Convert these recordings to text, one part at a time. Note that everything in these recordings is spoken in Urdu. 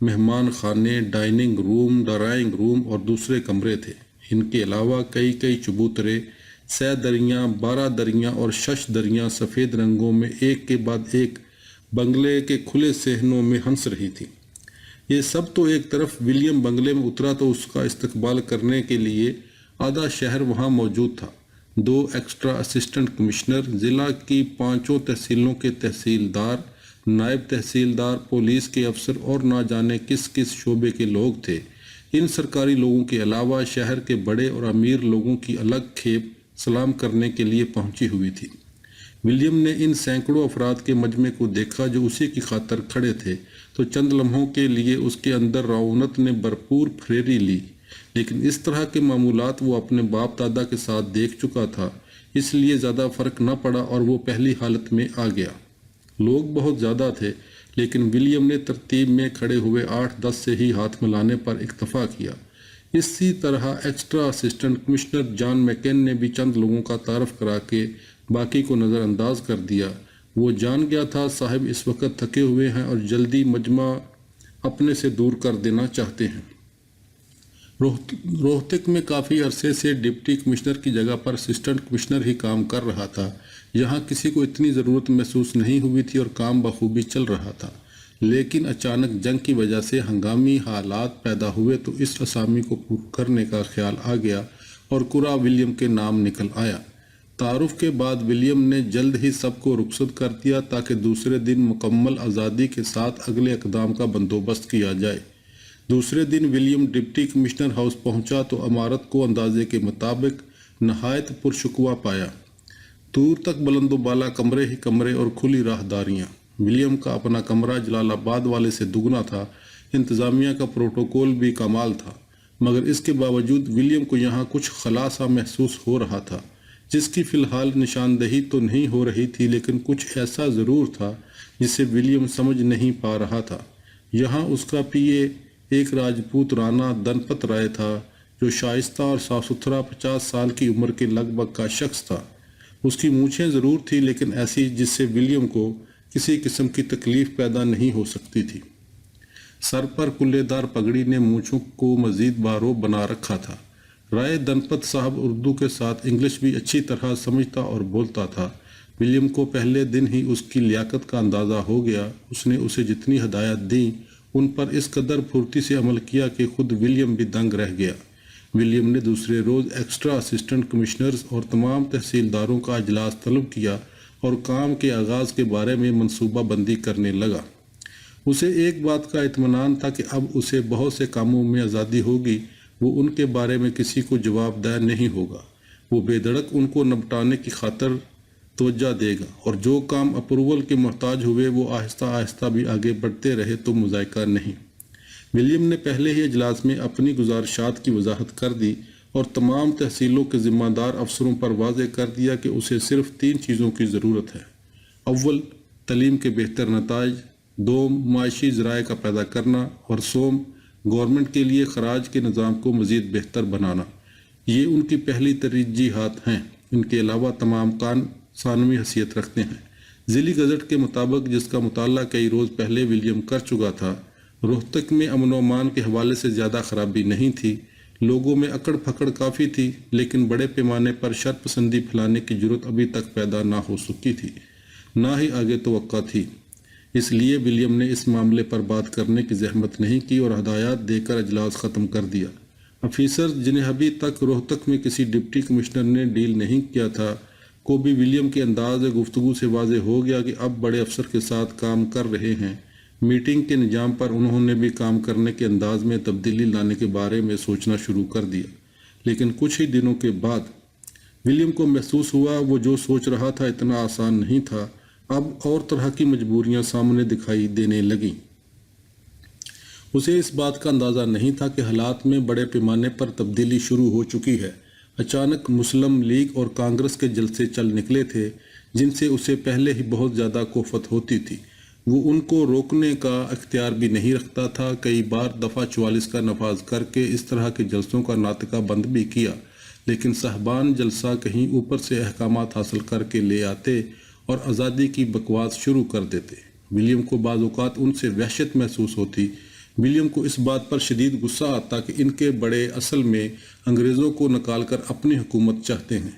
مہمان خانے، ڈائننگ روم، ڈرائنگ روم اور دوسرے کمرے تھے۔ ان کے علاوہ کئی چبوترے، 6 دریاں، 12 دریاں اور 6 دریاں سفید رنگوں میں ایک کے بعد ایک بنگلے کے کھلے صحنوں میں ہنس رہی تھی۔ یہ سب تو ایک طرف ولیم بنگلے میں اترا تو اس کا استقبال کرنے کے لیے آدھا شہر وہاں موجود تھا۔ 2 ایکسٹرا اسسٹنٹ کمشنر، ضلع کی 5 تحصیلوں کے تحصیلدار، نائب تحصیلدار، پولیس کے افسر اور نہ جانے کس شعبے کے لوگ تھے۔ ان سرکاری لوگوں کے علاوہ شہر کے بڑے اور امیر لوگوں کی الگ کھیپ سلام کرنے کے لیے پہنچی ہوئی تھی۔ ولیم نے ان سینکڑوں افراد کے مجمع کو دیکھا جو اسی کی خاطر کھڑے تھے تو چند لمحوں کے لیے اس کے اندر رعونت نے بھرپور پھریری لی، لیکن اس طرح کے معمولات وہ اپنے باپ دادا کے ساتھ دیکھ چکا تھا، اس لیے زیادہ فرق نہ پڑا اور وہ پہلی حالت میں آ گیا۔ لوگ بہت زیادہ تھے لیکن ولیم نے ترتیب میں کھڑے ہوئے 8-10 سے ہی ہاتھ ملانے پر اکتفا کیا۔ اسی طرح ایکسٹرا اسسٹنٹ کمشنر جان میکن نے بھی چند لوگوں کا تعارف کرا کے باقی کو نظر انداز کر دیا۔ وہ جان گیا تھا صاحب اس وقت تھکے ہوئے ہیں اور جلدی مجمع اپنے سے دور کر دینا چاہتے ہیں۔ روہتک میں کافی عرصے سے ڈپٹی کمشنر کی جگہ پر اسسٹنٹ کمشنر ہی کام کر رہا تھا۔ یہاں کسی کو اتنی ضرورت محسوس نہیں ہوئی تھی اور کام بخوبی چل رہا تھا، لیکن اچانک جنگ کی وجہ سے ہنگامی حالات پیدا ہوئے تو اس اسامی کو پورا کرنے کا خیال آ گیا اور قرعہ ولیم کے نام نکل آیا۔ تعارف کے بعد ولیم نے جلد ہی سب کو رخصت کر دیا تاکہ دوسرے دن مکمل آزادی کے ساتھ اگلے اقدام کا بندوبست کیا جائے۔ دوسرے دن ولیم ڈپٹی کمشنر ہاؤس پہنچا تو عمارت کو اندازے کے مطابق نہایت پرشکوہ پایا۔ دور تک بلند و بالا کمرے ہی کمرے اور کھلی راہداریاں۔ ولیم کا اپنا کمرہ جلال آباد والے سے دگنا تھا۔ انتظامیہ کا پروٹوکول بھی کمال تھا، مگر اس کے باوجود ولیم کو یہاں کچھ خلا سا محسوس ہو رہا تھا، جس کی فی الحال نشاندہی تو نہیں ہو رہی تھی، لیکن کچھ ایسا ضرور تھا جسے ولیم سمجھ نہیں پا رہا تھا۔ یہاں اس کا پی اے ایک راجپوت رانا دنپت رائے تھا جو شائستہ اور صاف ستھرا 50 سال کی عمر کے لگ بھگ کا شخص تھا۔ اس کی مونچھیں ضرور تھی لیکن ایسی جس سے ولیم کو کسی قسم کی تکلیف پیدا نہیں ہو سکتی تھی۔ سر پر کلے دار پگڑی نے مونچھوں کو مزید باروب بنا رکھا تھا۔ رائے دنپت صاحب اردو کے ساتھ انگلش بھی اچھی طرح سمجھتا اور بولتا تھا۔ ولیم کو پہلے دن ہی اس کی لیاقت کا اندازہ ہو گیا۔ اس نے اسے جتنی ہدایات دیں ان پر اس قدر پھرتی سے عمل کیا کہ خود ولیم بھی دنگ رہ گیا۔ ولیم نے دوسرے روز ایکسٹرا اسسٹنٹ کمشنرز اور تمام تحصیلداروں کا اجلاس طلب کیا اور کام کے آغاز کے بارے میں منصوبہ بندی کرنے لگا۔ اسے ایک بات کا اطمینان تھا کہ اب اسے بہت سے کاموں میں آزادی ہوگی، وہ ان کے بارے میں کسی کو جواب دہ نہیں ہوگا۔ وہ بے دھڑک ان کو نپٹانے کی خاطر توجہ دے گا اور جو کام اپروول کے محتاج ہوئے وہ آہستہ آہستہ بھی آگے بڑھتے رہے تو مذائقہ نہیں۔ ولیم نے پہلے ہی اجلاس میں اپنی گزارشات کی وضاحت کر دی اور تمام تحصیلوں کے ذمہ دار افسروں پر واضح کر دیا کہ اسے صرف 3 چیزوں کی ضرورت ہے: اول، تعلیم کے بہتر نتائج، دوم، معاشی ذرائع کا پیدا کرنا اور سوم، گورنمنٹ کے لیے خراج کے نظام کو مزید بہتر بنانا۔ یہ ان کی پہلی ترجیحات ہیں۔ ان کے علاوہ تمام کام ثانوی حیثیت رکھتے ہیں۔ ذیلی گزٹ کے مطابق، جس کا مطالعہ کئی روز پہلے ولیم کر چکا تھا، روہتک میں امن و امان کے حوالے سے زیادہ خرابی نہیں تھی۔ لوگوں میں اکڑ پھکڑ کافی تھی لیکن بڑے پیمانے پر شر پسندی پھیلانے کی جرت ابھی تک پیدا نہ ہو سکی تھی، نہ ہی آگے توقع تھی۔ اس لیے ولیم نے اس معاملے پر بات کرنے کی زحمت نہیں کی اور ہدایات دے کر اجلاس ختم کر دیا۔ افیسرز جنہیں ابھی تک روہتک میں کسی ڈپٹی کمشنر نے ڈیل نہیں کیا تھا کو بھی ولیم کے انداز گفتگو سے واضح ہو گیا کہ اب بڑے افسر کے ساتھ کام کر رہے ہیں۔ میٹنگ کے نظام پر انہوں نے بھی کام کرنے کے انداز میں تبدیلی لانے کے بارے میں سوچنا شروع کر دیا، لیکن کچھ ہی دنوں کے بعد ولیم کو محسوس ہوا وہ جو سوچ رہا تھا اتنا آسان نہیں تھا۔ اب اور طرح کی مجبوریاں سامنے دکھائی دینے لگیں۔ اسے اس بات کا اندازہ نہیں تھا کہ حالات میں بڑے پیمانے پر تبدیلی شروع ہو چکی ہے۔ اچانک مسلم لیگ اور کانگریس کے جلسے چل نکلے تھے جن سے اسے پہلے ہی بہت زیادہ کوفت ہوتی تھی۔ وہ ان کو روکنے کا اختیار بھی نہیں رکھتا تھا۔ کئی بار دفعہ 44 کا نفاذ کر کے اس طرح کے جلسوں کا ناطقہ بند بھی کیا، لیکن صاحبان جلسہ کہیں اوپر سے احکامات حاصل کر کے لے آتے اور آزادی کی بکواس شروع کر دیتے۔ ولیم کو بعض اوقات ان سے وحشت محسوس ہوتی ولیم کو اس بات پر شدید غصہ آتا کہ ان کے بڑے اصل میں انگریزوں کو نکال کر اپنی حکومت چاہتے ہیں۔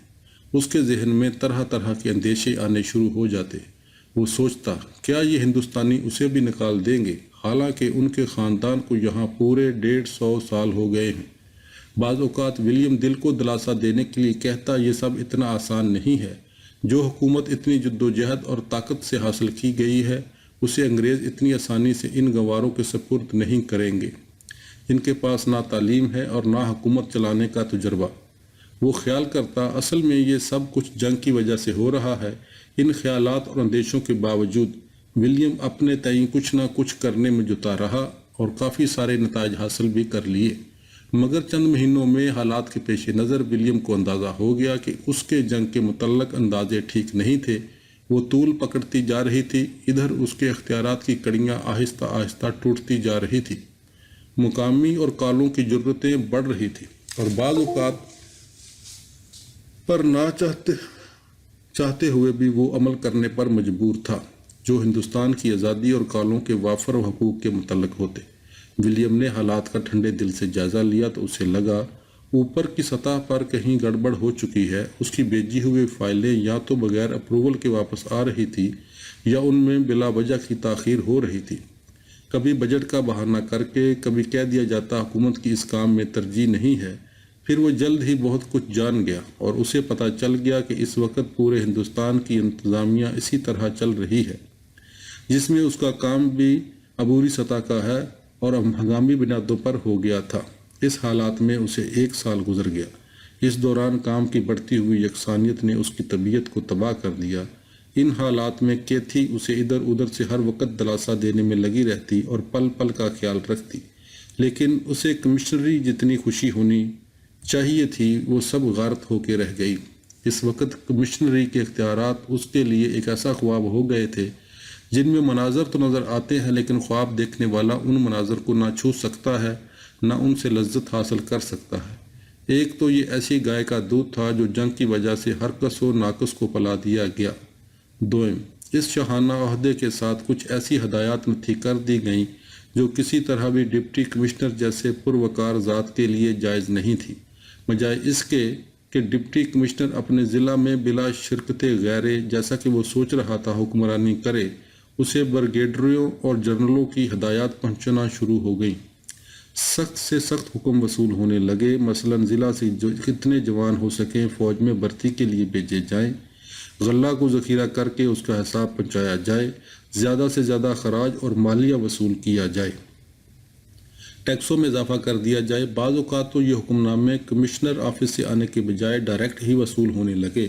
اس کے ذہن میں طرح طرح کے اندیشے آنے شروع ہو جاتے۔ وہ سوچتا کیا یہ ہندوستانی اسے بھی نکال دیں گے، حالانکہ ان کے خاندان کو یہاں پورے 150 سال ہو گئے ہیں۔ بعض اوقات ولیم دل کو دلاسا دینے کے لیے کہتا یہ سب اتنا آسان نہیں ہے۔ جو حکومت اتنی جدوجہد اور طاقت سے حاصل کی گئی ہے اسے انگریز اتنی آسانی سے ان گنواروں کے سپرد نہیں کریں گے۔ ان کے پاس نہ تعلیم ہے اور نہ حکومت چلانے کا تجربہ۔ وہ خیال کرتا اصل میں یہ سب کچھ جنگ کی وجہ سے ہو رہا ہے۔ ان خیالات اور اندیشوں کے باوجود ولیم اپنے تئیں کچھ نہ کچھ کرنے میں جتا رہا اور کافی سارے نتائج حاصل بھی کر لیے، مگر چند مہینوں میں حالات کے پیش نظر ولیم کو اندازہ ہو گیا کہ اس کے جنگ کے متعلق اندازے ٹھیک نہیں تھے۔ وہ طول پکڑتی جا رہی تھی، ادھر اس کے اختیارات کی کڑیاں آہستہ آہستہ ٹوٹتی جا رہی تھی، مقامی اور کالوں کی ضرورتیں بڑھ رہی تھی اور بعض اوقات پر نہ چاہتے ہوئے بھی وہ عمل کرنے پر مجبور تھا جو ہندوستان کی آزادی اور کالوں کے وافر و حقوق کے متعلق ہوتے۔ ولیم نے حالات کا ٹھنڈے دل سے جائزہ لیا تو اسے لگا اوپر کی سطح پر کہیں گڑبڑ ہو چکی ہے۔ اس کی بھیجی ہوئی فائلیں یا تو بغیر اپروول کے واپس آ رہی تھی یا ان میں بلا وجہ کی تاخیر ہو رہی تھی۔ کبھی بجٹ کا بہانہ کر کے، کبھی کہہ دیا جاتا حکومت کی اس کام میں ترجیح نہیں ہے۔ پھر وہ جلد ہی بہت کچھ جان گیا اور اسے پتہ چل گیا کہ اس وقت پورے ہندوستان کی انتظامیہ اسی طرح چل رہی ہے جس میں اس کا کام بھی عبوری سطح کا ہے اور ہنگامی بنیادوں پر ہو گیا تھا۔ اس حالات میں اسے 1 سال گزر گیا۔ اس دوران کام کی بڑھتی ہوئی یکسانیت نے اس کی طبیعت کو تباہ کر دیا۔ ان حالات میں کیتھی اسے ادھر ادھر سے ہر وقت دلاسا دینے میں لگی رہتی اور پل پل کا خیال رکھتی، لیکن اسے کمشنری جتنی خوشی ہونی چاہیے تھی وہ سب غارت ہو کے رہ گئی۔ اس وقت کمشنری کے اختیارات اس کے لیے ایک ایسا خواب ہو گئے تھے جن میں مناظر تو نظر آتے ہیں لیکن خواب دیکھنے والا ان مناظر کو نہ چھو سکتا ہے نہ ان سے لذت حاصل کر سکتا ہے۔ ایک تو یہ ایسی گائے کا دودھ تھا جو جنگ کی وجہ سے ہر کس و ناقص کو پلا دیا گیا۔ دوئم، اس شاہانہ عہدے کے ساتھ کچھ ایسی ہدایات نتھی کر دی گئیں جو کسی طرح بھی ڈپٹی کمشنر جیسے پروقار ذات کے لیے جائز نہیں تھی، بجائے اس کے کہ ڈپٹی کمشنر اپنے ضلع میں بلا شرکت غیرے جیسا کہ وہ سوچ رہا تھا حکمرانی کرے، اسے بریگیڈیئروں اور جنرلوں کی ہدایات پہنچنا شروع ہو گئیں۔ سخت سے سخت حکم وصول ہونے لگے، مثلا ضلع سے کتنے جوان ہو سکیں فوج میں بھرتی کے لیے بھیجے جائیں، غلہ کو ذخیرہ کر کے اس کا حساب پہنچایا جائے، زیادہ سے زیادہ خراج اور مالیہ وصول کیا جائے، ٹیکسوں میں اضافہ کر دیا جائے۔ بعض اوقات تو یہ حکم نامے کمشنر آفس سے آنے کے بجائے ڈائریکٹ ہی وصول ہونے لگے،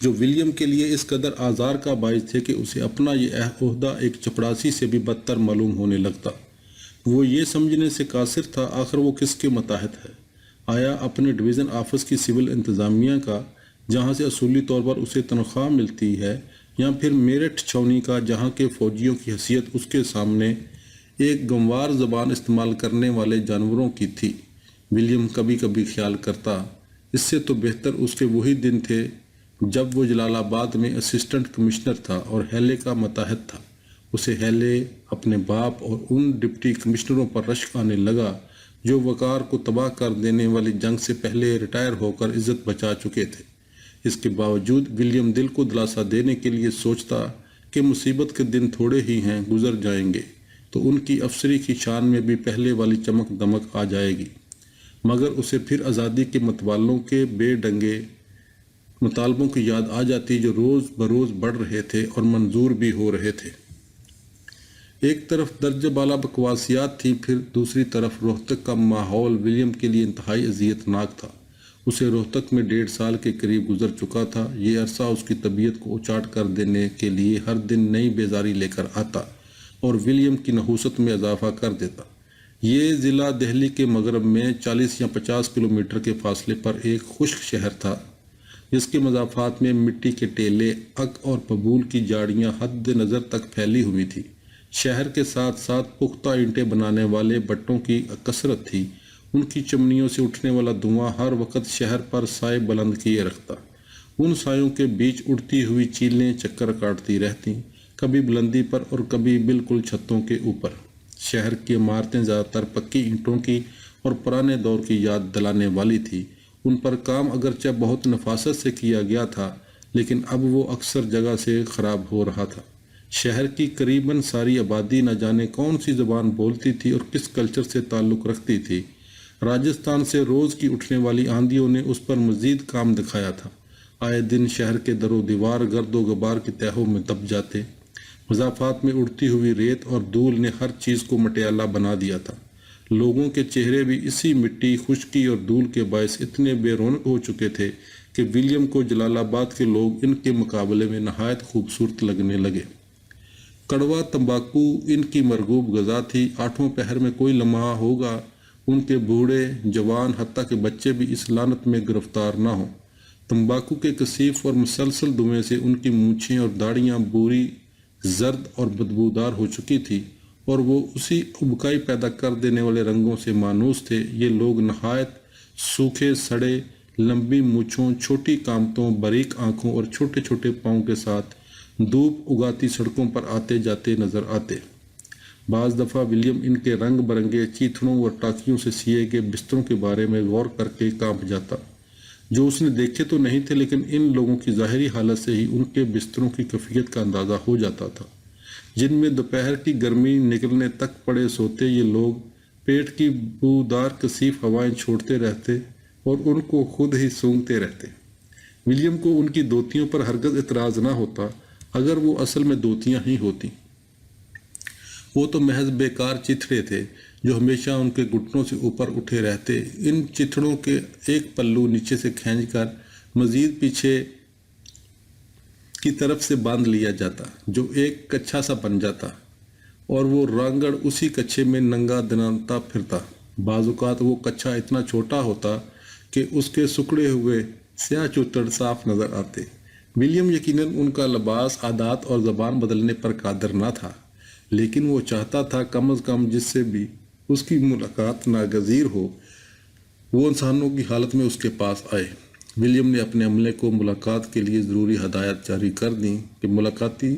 جو ولیم کے لیے اس قدر آزار کا باعث تھے کہ اسے اپنا یہ عہدہ ایک چپڑاسی سے بھی بدتر معلوم ہونے لگتا۔ وہ یہ سمجھنے سے قاصر تھا آخر وہ کس کے متحد ہے، آیا اپنے ڈویژن آفس کی سول انتظامیہ کا جہاں سے اصولی طور پر اسے تنخواہ ملتی ہے، یا پھر میرٹھ چھاؤنی کا جہاں کے فوجیوں کی حیثیت اس کے سامنے ایک گنوار زبان استعمال کرنے والے جانوروں کی تھی۔ ولیم کبھی کبھی خیال کرتا اس سے تو بہتر اس کے وہی دن تھے جب وہ جلال آباد میں اسسٹنٹ کمشنر تھا اور ہیلے کا متحد تھا۔ اسے ہیلے، اپنے باپ اور ان ڈپٹی کمشنروں پر رشک آنے لگا جو وقار کو تباہ کر دینے والی جنگ سے پہلے ریٹائر ہو کر عزت بچا چکے تھے۔ اس کے باوجود ولیم دل کو دلاسا دینے کے لیے سوچتا کہ مصیبت کے دن تھوڑے ہی ہیں، گزر جائیں گے تو ان کی افسری کی شان میں بھی پہلے والی چمک دمک آ جائے گی، مگر اسے پھر آزادی کے متوالوں کے بے ڈنگے مطالبوں کی یاد آ جاتی جو روز بروز بڑھ رہے تھے اور منظور بھی ہو رہے تھے۔ ایک طرف درجہ بالا بکواسیات تھی، پھر دوسری طرف روہتک کا ماحول ولیم کے لیے انتہائی اذیت ناک تھا۔ اسے روہتک میں 1.5 سال کے قریب گزر چکا تھا۔ یہ عرصہ اس کی طبیعت کو اچاٹ کر دینے کے لیے ہر دن نئی بیزاری لے کر آتا اور ولیم کی نحوست میں اضافہ کر دیتا۔ یہ ضلع دہلی کے مغرب میں 40 یا 50 کلومیٹر کے فاصلے پر ایک خشک شہر تھا جس کے مضافات میں مٹی کے ٹیلے، اک اور پبول کی جھاڑیاں حد نظر تک پھیلی ہوئی تھی۔ شہر کے ساتھ ساتھ پختہ اینٹیں بنانے والے بٹوں کی کثرت تھی۔ ان کی چمنیوں سے اٹھنے والا دھواں ہر وقت شہر پر سائے بلند کیے رکھتا۔ ان سایوں کے بیچ اڑتی ہوئی چیلیں چکر کاٹتی رہتی، کبھی بلندی پر اور کبھی بالکل چھتوں کے اوپر۔ شہر کی عمارتیں زیادہ تر پکی اینٹوں کی اور پرانے دور کی یاد دلانے والی تھی۔ ان پر کام اگرچہ بہت نفاست سے کیا گیا تھا، لیکن اب وہ اکثر جگہ سے خراب ہو رہا تھا۔ شہر کی قریباً ساری آبادی نہ جانے کون سی زبان بولتی تھی اور کس کلچر سے تعلق رکھتی تھی۔ راجستھان سے روز کی اٹھنے والی آندھیوں نے اس پر مزید کام دکھایا تھا۔ آئے دن شہر کے در و دیوار گرد و غبار کی تہوں میں دب جاتے۔ مضافات میں اڑتی ہوئی ریت اور دھول نے ہر چیز کو مٹیالہ بنا دیا تھا۔ لوگوں کے چہرے بھی اسی مٹی، خشکی اور دھول کے باعث اتنے بے رونق ہو چکے تھے کہ ولیم کو جلال آباد کے لوگ ان کے مقابلے میں نہایت خوبصورت لگنے لگے۔ کڑوا تمباکو ان کی مرغوب غذا تھی۔ آٹھوں پہر میں کوئی لمحہ ہوگا ان کے بوڑھے، جوان، حتیٰ کہ بچے بھی اس لعنت میں گرفتار نہ ہوں۔ تمباکو کے کثیف اور مسلسل دھویں سے ان کی مونچھیں اور داڑھیاں بوری، زرد اور بدبودار ہو چکی تھی اور وہ اسی ابکائی پیدا کر دینے والے رنگوں سے مانوس تھے۔ یہ لوگ نہایت سوکھے سڑے، لمبی مونچھوں، چھوٹی قامتوں، باریک آنکھوں اور چھوٹے چھوٹے پاؤں کے ساتھ دھوپ اگاتی سڑکوں پر آتے جاتے نظر آتے۔ بعض دفعہ ولیم ان کے رنگ برنگے چیتھڑوں اور ٹاکیوں سے سیے گئے بستروں کے بارے میں غور کر کے کانپ جاتا، جو اس نے دیکھے تو نہیں تھے، لیکن ان لوگوں کی ظاہری حالت سے ہی ان کے بستروں کی کیفیت کا اندازہ ہو جاتا تھا۔ جن میں دوپہر کی گرمی نکلنے تک پڑے سوتے یہ لوگ پیٹ کی بودار کثیف ہوائیں چھوڑتے رہتے اور ان کو خود ہی سونگھتے رہتے۔ ولیم کو ان کی دھوتیوں پر ہرگز اعتراض نہ ہوتا، اگر وہ اصل میں دھوتیاں ہی ہوتی۔ وہ تو محض بیکار چتھڑے تھے جو ہمیشہ ان کے گھٹنوں سے اوپر اٹھے رہتے۔ ان چتھڑوں کے ایک پلو نیچے سے کھینچ کر مزید پیچھے کی طرف سے باندھ لیا جاتا، جو ایک کچھا سا بن جاتا، اور وہ رانگڑ اسی کچھے میں ننگا دنانتا پھرتا۔ بعض اوقات وہ کچھا اتنا چھوٹا ہوتا کہ اس کے سکڑے ہوئے سیاہ چوتڑ صاف نظر آتے۔ ولیم یقیناً ان کا لباس، عادات اور زبان بدلنے پر قادر نہ تھا، لیکن وہ چاہتا تھا کم از کم جس سے بھی اس کی ملاقات ناگزیر ہو وہ انسانوں کی حالت میں اس کے پاس آئے۔ ولیم نے اپنے عملے کو ملاقات کے لیے ضروری ہدایات جاری کر دیں کہ ملاقاتی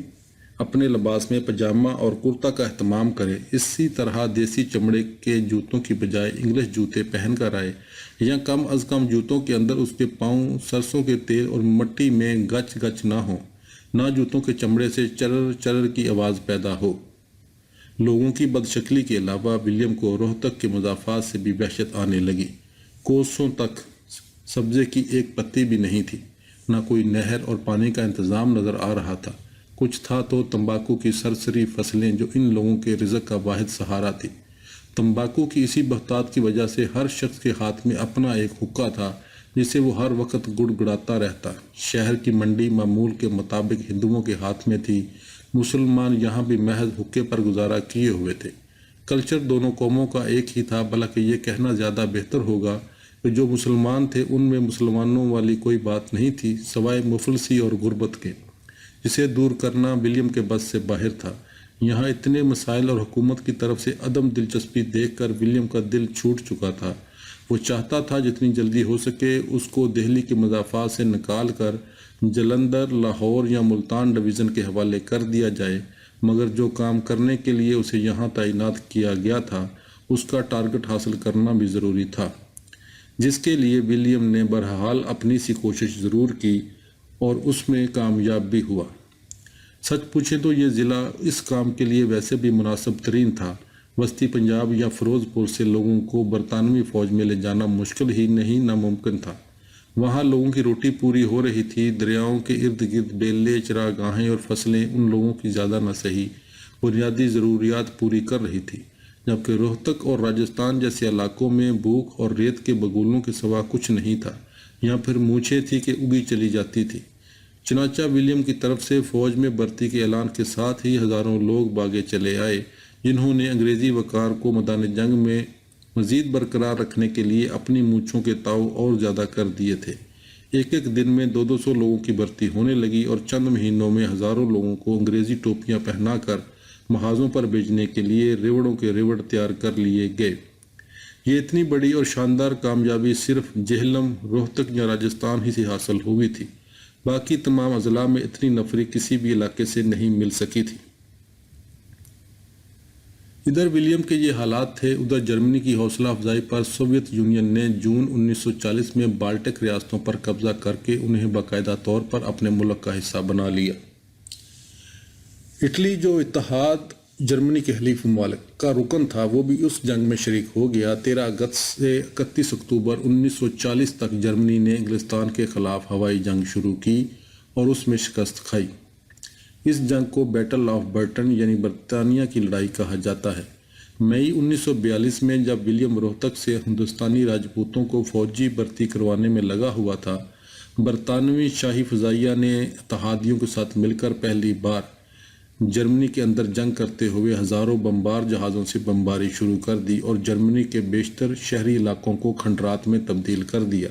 اپنے لباس میں پاجامہ اور کرتا کا اہتمام کرے، اسی طرح دیسی چمڑے کے جوتوں کی بجائے انگلش جوتے پہن کر آئے، یا کم از کم جوتوں کے اندر اس کے پاؤں سرسوں کے تیل اور مٹی میں گچ گچ نہ ہوں، نہ جوتوں کے چمڑے سے چرر چرر کی آواز پیدا ہو۔ لوگوں کی بدشکلی کے علاوہ ولیم کو روہتک کے مضافات سے بھی وحشت آنے لگی۔ کوسوں تک سبزے کی ایک پتی بھی نہیں تھی، نہ کوئی نہر اور پانی کا انتظام نظر آ رہا تھا۔ کچھ تھا تو تمباکو کی سرسری فصلیں جو ان لوگوں کے رزق کا واحد سہارا تھی۔ تمباکو کی اسی بہتات کی وجہ سے ہر شخص کے ہاتھ میں اپنا ایک حقہ تھا جسے وہ ہر وقت گڑ گڑاتا رہتا۔ شہر کی منڈی معمول کے مطابق ہندوؤں کے ہاتھ میں تھی، مسلمان یہاں بھی محض حقے پر گزارا کیے ہوئے تھے۔ کلچر دونوں قوموں کا ایک ہی تھا، بلکہ یہ کہنا زیادہ بہتر ہوگا کہ جو مسلمان تھے ان میں مسلمانوں والی کوئی بات نہیں تھی سوائے مفلسی اور غربت کے، جسے دور کرنا ولیم کے بس سے باہر تھا۔ یہاں اتنے مسائل اور حکومت کی طرف سے عدم دلچسپی دیکھ کر ولیم کا دل چھوٹ چکا تھا۔ وہ چاہتا تھا جتنی جلدی ہو سکے اس کو دہلی کے مضافات سے نکال کر جلندھر، لاہور یا ملتان ڈویژن کے حوالے کر دیا جائے، مگر جو کام کرنے کے لیے اسے یہاں تعینات کیا گیا تھا اس کا ٹارگٹ حاصل کرنا بھی ضروری تھا، جس کے لیے ولیم نے بہرحال اپنی سی کوشش ضرور کی اور اس میں کامیاب بھی ہوا۔ سچ پوچھیں تو یہ ضلع اس کام کے لیے ویسے بھی مناسب ترین تھا۔ وسطی پنجاب یا فیروز پور سے لوگوں کو برطانوی فوج میں لے جانا مشکل ہی نہیں ناممکن تھا۔ وہاں لوگوں کی روٹی پوری ہو رہی تھی، دریاؤں کے ارد گرد بیلے، چراگاہیں اور فصلیں ان لوگوں کی زیادہ نہ صحیح بنیادی ضروریات پوری کر رہی تھی، جبکہ روہتک اور راجستھان جیسے علاقوں میں بھوک اور ریت کے بگولوں کے سوا کچھ نہیں تھا، یا پھر مونچھیں تھی کہ اگی چلی جاتی تھی۔ چنانچہ ولیم کی طرف سے فوج میں بھرتی کے اعلان کے ساتھ ہی ہزاروں لوگ بھاگے چلے آئے، جنہوں نے انگریزی وقار کو میدان جنگ میں مزید برقرار رکھنے کے لیے اپنی مونچھوں کے تاؤ اور زیادہ کر دیے تھے۔ ایک ایک دن میں 200 لوگوں کی بھرتی ہونے لگی اور چند مہینوں میں ہزاروں لوگوں کو انگریزی ٹوپیاں پہنا کر محاذوں پر بھیجنے کے لیے ریوڑوں کے ریوڑ تیار کر لیے گئے۔ یہ اتنی بڑی اور شاندار کامیابی صرف جہلم، روہتک یا راجستھان ہی سے حاصل ہوئی تھی، باقی تمام اضلاع میں اتنی نفری کسی بھی علاقے سے نہیں مل سکی تھی۔ ادھر ولیم کے یہ حالات تھے، ادھر جرمنی کی حوصلہ افزائی پر سوویت یونین نے جون 1940 میں بالٹک ریاستوں پر قبضہ کر کے انہیں باقاعدہ طور پر اپنے ملک کا حصہ بنا لیا۔ اٹلی جو اتحاد جرمنی کے حلیف ممالک کا رکن تھا، وہ بھی اس جنگ میں شریک ہو گیا۔ 13 اگست سے 31 اکتوبر 1940 تک جرمنی نے انگلستان کے خلاف ہوائی جنگ شروع کی اور اس میں شکست کھائی۔ اس جنگ کو بیٹل آف برٹن یعنی برطانیہ کی لڑائی کہا جاتا ہے۔ مئی 1942 میں جب ولیم روہتک سے ہندوستانی راجپوتوں کو فوجی بھرتی کروانے میں لگا ہوا تھا، برطانوی شاہی فضائیہ نے اتحادیوں کے ساتھ مل کر پہلی بار جرمنی کے اندر جنگ کرتے ہوئے ہزاروں بمبار جہازوں سے بمباری شروع کر دی اور جرمنی کے بیشتر شہری علاقوں کو کھنڈرات میں تبدیل کر دیا۔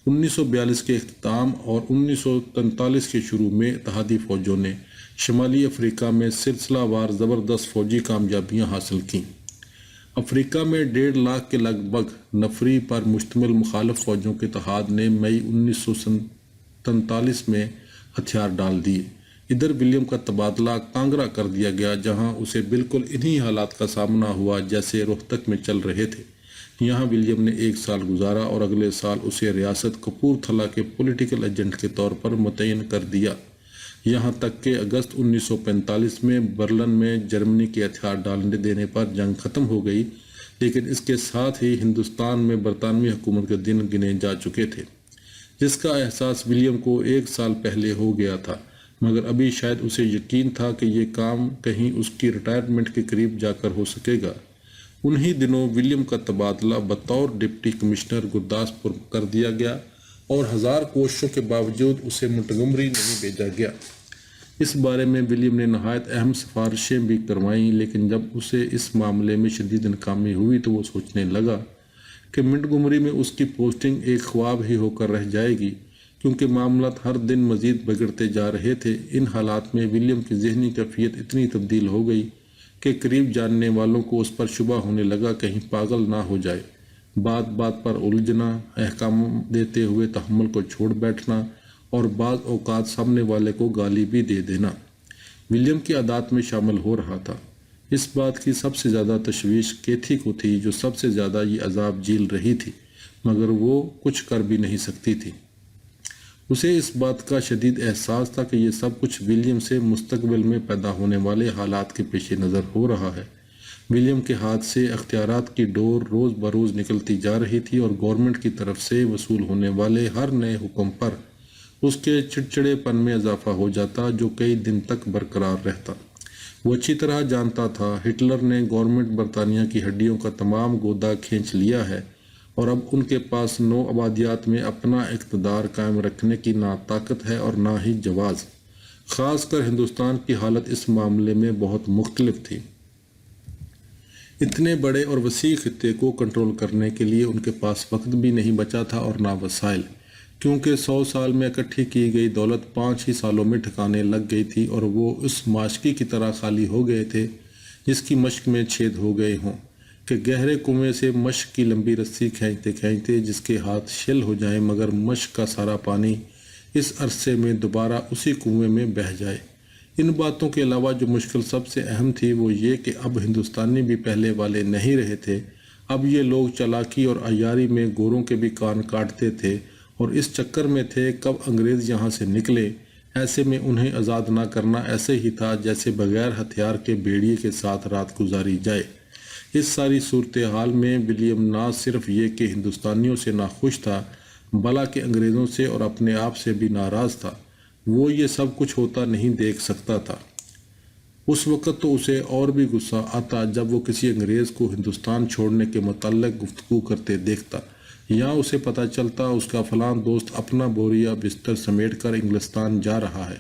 1942 کے اختتام اور 1943 کے شروع میں اتحادی فوجوں نے شمالی افریقہ میں سلسلہ وار زبردست فوجی کامیابیاں حاصل کیں۔ افریقہ میں 1.5 لاکھ کے لگ بھگ نفری پر مشتمل مخالف فوجوں کے اتحاد نے مئی 1947 میں ہتھیار ڈال دیے۔ ادھر ولیم کا تبادلہ کانگڑا کر دیا گیا، جہاں اسے بالکل انہی حالات کا سامنا ہوا جیسے روہتک میں چل رہے تھے۔ یہاں ولیم نے 1 سال گزارا اور اگلے سال اسے ریاست کپورتھلا کے پولیٹیکل ایجنٹ کے طور پر متعین کر دیا، یہاں تک کہ اگست 1945 میں برلن میں جرمنی کے ہتھیار ڈالنے دینے پر جنگ ختم ہو گئی، لیکن اس کے ساتھ ہی ہندوستان میں برطانوی حکومت کے دن گنے جا چکے تھے، جس کا احساس ولیم کو 1 سال پہلے ہو گیا تھا، مگر ابھی شاید اسے یقین تھا کہ یہ کام کہیں اس کی ریٹائرمنٹ کے قریب جا کر ہو سکے گا۔ انہی دنوں ولیم کا تبادلہ بطور ڈپٹی کمشنر گرداسپور کر دیا گیا اور 1000 کوششوں کے باوجود اسے منٹگمری نہیں بھیجا گیا۔ اس بارے میں ولیم نے نہایت اہم سفارشیں بھی کروائیں، لیکن جب اسے اس معاملے میں شدید ناکامی ہوئی تو وہ سوچنے لگا کہ منٹگمری میں اس کی پوسٹنگ ایک خواب ہی ہو کر رہ جائے گی، کیونکہ معاملات ہر دن مزید بگڑتے جا رہے تھے۔ ان حالات میں ولیم کی ذہنی کیفیت اتنی تبدیل ہو گئی کہ قریب جاننے والوں کو اس پر شبہ ہونے لگا کہیں پاگل نہ ہو جائے۔ بات بات پر الجھنا، احکام دیتے ہوئے تحمل کو چھوڑ بیٹھنا اور بعض اوقات سامنے والے کو گالی بھی دے دینا ولیم کی عادات میں شامل ہو رہا تھا۔ اس بات کی سب سے زیادہ تشویش کیتھی کو تھی، جو سب سے زیادہ یہ عذاب جھیل رہی تھی، مگر وہ کچھ کر بھی نہیں سکتی تھی۔ اسے اس بات کا شدید احساس تھا کہ یہ سب کچھ ولیم سے مستقبل میں پیدا ہونے والے حالات کے پیش نظر ہو رہا ہے۔ ولیم کے ہاتھ سے اختیارات کی ڈور روز بروز نکلتی جا رہی تھی اور گورنمنٹ کی طرف سے وصول ہونے والے ہر نئے حکم پر اس کے چڑچڑے پن میں اضافہ ہو جاتا، جو کئی دن تک برقرار رہتا۔ وہ اچھی طرح جانتا تھا ہٹلر نے گورنمنٹ برطانیہ کی ہڈیوں کا تمام گودا کھینچ لیا ہے اور اب ان کے پاس نو آبادیات میں اپنا اقتدار قائم رکھنے کی نہ طاقت ہے اور نہ ہی جواز۔ خاص کر ہندوستان کی حالت اس معاملے میں بہت مختلف تھی۔ اتنے بڑے اور وسیع خطے کو کنٹرول کرنے کے لیے ان کے پاس وقت بھی نہیں بچا تھا اور نہ وسائل، کیونکہ 100 سال میں اکٹھی کی گئی دولت 5 ہی سالوں میں ٹھکانے لگ گئی تھی اور وہ اس ماشکی کی طرح خالی ہو گئے تھے جس کی مشق میں چھید ہو گئے ہوں، کہ گہرے کنویں سے مشق کی لمبی رسی کھینچتے کھینچتے جس کے ہاتھ شل ہو جائیں، مگر مشق کا سارا پانی اس عرصے میں دوبارہ اسی کنویں میں بہہ جائے۔ ان باتوں کے علاوہ جو مشکل سب سے اہم تھی وہ یہ کہ اب ہندوستانی بھی پہلے والے نہیں رہے تھے۔ اب یہ لوگ چالاکی اور عیاری میں گوروں کے بھی کان کاٹتے تھے اور اس چکر میں تھے کب انگریز یہاں سے نکلے۔ ایسے میں انہیں آزاد نہ کرنا ایسے ہی تھا جیسے بغیر ہتھیار کے بھیڑیے کے ساتھ رات گزاری جائے۔ اس ساری صورتحال میں ولیم نہ صرف یہ کہ ہندوستانیوں سے ناخوش تھا، بلکہ انگریزوں سے اور اپنے آپ سے بھی ناراض تھا۔ وہ یہ سب کچھ ہوتا نہیں دیکھ سکتا تھا۔ اس وقت تو اسے اور بھی غصہ آتا جب وہ کسی انگریز کو ہندوستان چھوڑنے کے متعلق گفتگو کرتے دیکھتا، یا اسے پتہ چلتا اس کا فلاں دوست اپنا بوریا بستر سمیٹ کر انگلستان جا رہا ہے۔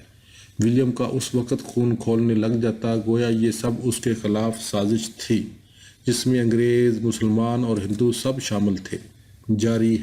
ولیم کا اس وقت خون کھولنے لگ جاتا، گویا یہ سب اس کے خلاف سازش تھی جس میں انگریز، مسلمان اور ہندو سب شامل تھے۔ جاری